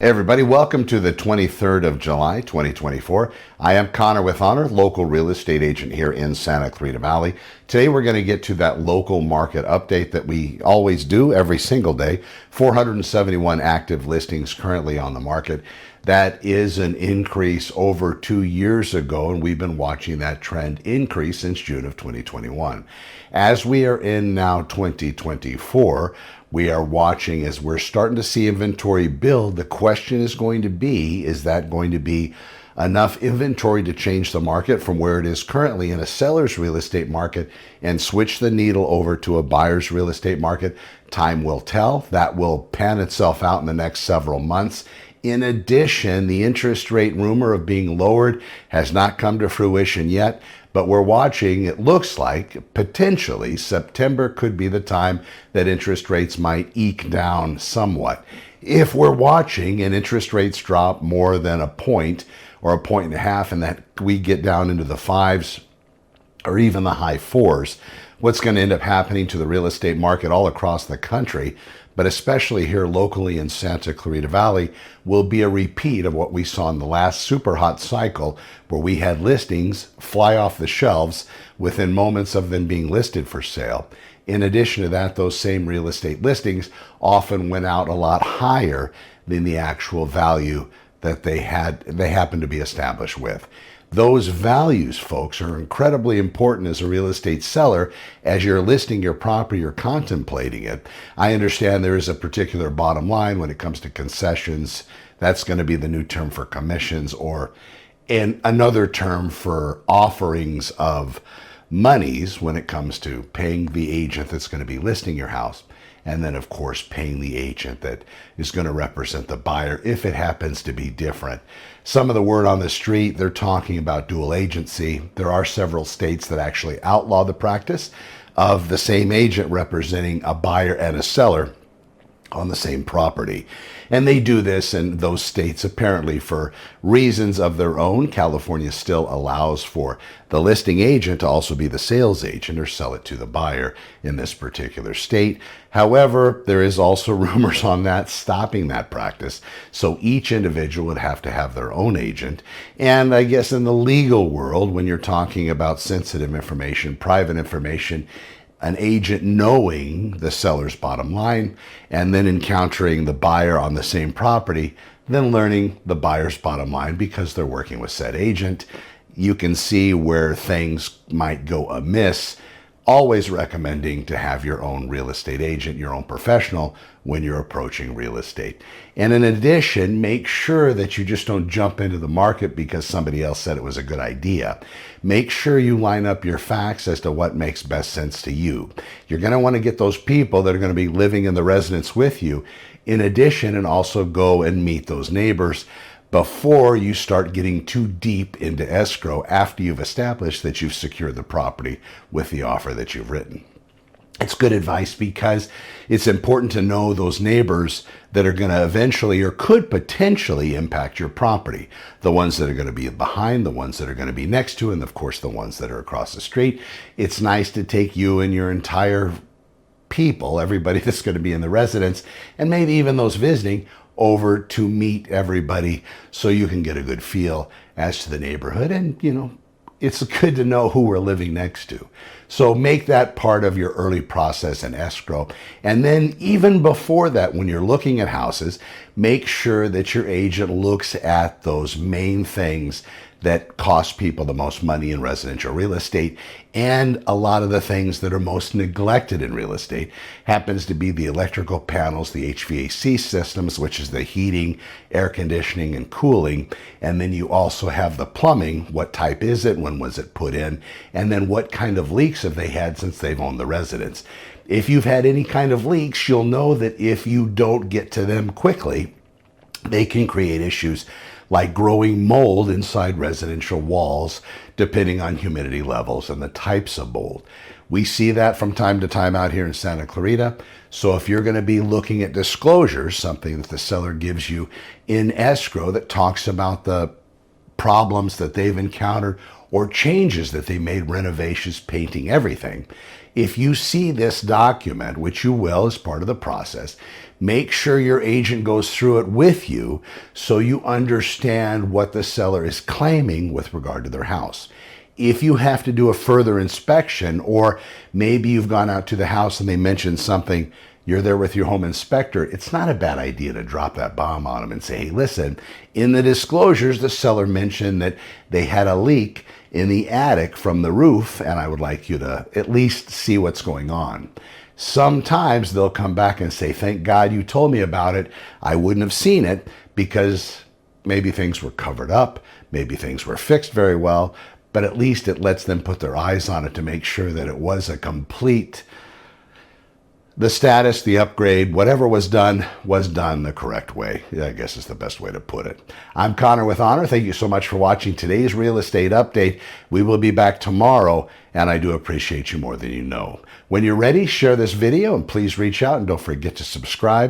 Hey everybody, welcome to the 23rd of July, 2024. I am Connor with Honor, local real estate agent here in Santa Clarita Valley. Today we're going to get to that local market update that we always do every single day. 471 active listings currently on the market. That is an increase over 2 years ago, and we've been watching that trend increase since June of 2021. As we are in now 2024, we are watching as we're starting to see inventory build. The question is going to be, is that going to be enough inventory to change the market from where it is currently in a seller's real estate market and switch the needle over to a buyer's real estate market? Time will tell. That will pan itself out in the next several months. In addition, the interest rate rumor of being lowered has not come to fruition yet, but we're watching. It looks like potentially September could be the time that interest rates might eke down somewhat. If we're watching and interest rates drop more than a point or a point and a half, and that we get down into the fives or even the high fours, what's going to end up happening to the real estate market all across the country, but especially here locally in Santa Clarita Valley, will be a repeat of what we saw in the last super hot cycle, where we had listings fly off the shelves within moments of them being listed for sale. In addition to that, those same real estate listings often went out a lot higher than the actual value that they happened to be established with. Those values, folks, are incredibly important as a real estate seller. As you're listing your property or contemplating it, I understand there is a particular bottom line when it comes to concessions. That's going to be the new term for commissions, or another term for offerings of monies when it comes to paying the agent that's going to be listing your house. And then, of course, paying the agent that is going to represent the buyer if it happens to be different. Some of the word on the street, they're talking about dual agency. There are several states that actually outlaw the practice of the same agent representing a buyer and a seller on the same property. And they do this in those states apparently for reasons of their own. California still allows for the listing agent to also be the sales agent or sell it to the buyer in this particular state. However, there is also rumors on that stopping that practice. So each individual would have to have their own agent. And I guess in the legal world, when you're talking about sensitive information, private information, an agent knowing the seller's bottom line and then encountering the buyer on the same property, then learning the buyer's bottom line because they're working with said agent, you can see where things might go amiss. Always recommending to have your own real estate agent, your own professional, when you're approaching real estate. And in addition, make sure that you just don't jump into the market because somebody else said it was a good idea. Make sure you line up your facts as to what makes best sense to you. You're going to want to get those people that are going to be living in the residence with you, in addition, and also go and meet those neighbors before you start getting too deep into escrow after you've established that you've secured the property with the offer that you've written. It's good advice because it's important to know those neighbors that are going to eventually or could potentially impact your property. The ones that are going to be behind, the ones that are going to be next to, and of course the ones that are across the street. It's nice to take you and your entire people, everybody that's going to be in the residence, and maybe even those visiting, over to meet everybody so you can get a good feel as to the neighborhood. And, it's good to know who we're living next to. So make that part of your early process in escrow. And then even before that, when you're looking at houses, make sure that your agent looks at those main things that cost people the most money in residential real estate. And a lot of the things that are most neglected in real estate happens to be the electrical panels, the HVAC systems, which is the heating, air conditioning, and cooling. And then you also have the plumbing. What type is it? When was it put in? And then what kind of leaks have they had since they've owned the residence? If you've had any kind of leaks, you'll know that if you don't get to them quickly, they can create issues like growing mold inside residential walls, depending on humidity levels and the types of mold. We see that from time to time out here in Santa Clarita. So if you're going to be looking at disclosures, something that the seller gives you in escrow that talks about the problems that they've encountered or changes that they made, renovations, painting, everything. If you see this document, which you will as part of the process, make sure your agent goes through it with you so you understand what the seller is claiming with regard to their house. If you have to do a further inspection, or maybe you've gone out to the house and they mentioned something, you're there with your home inspector, it's not a bad idea to drop that bomb on them and say, hey, listen, in the disclosures, the seller mentioned that they had a leak in the attic from the roof, and I would like you to at least see what's going on. Sometimes they'll come back and say, thank God you told me about it. I wouldn't have seen it because maybe things were covered up, maybe things were fixed very well, but at least it lets them put their eyes on it to make sure that it was a complete, the status, the upgrade, whatever was done the correct way. I guess is the best way to put it. I'm Connor with Honor. Thank you so much for watching today's real estate update. We will be back tomorrow, and I do appreciate you more than you know. When you're ready, share this video, and please reach out, and don't forget to subscribe.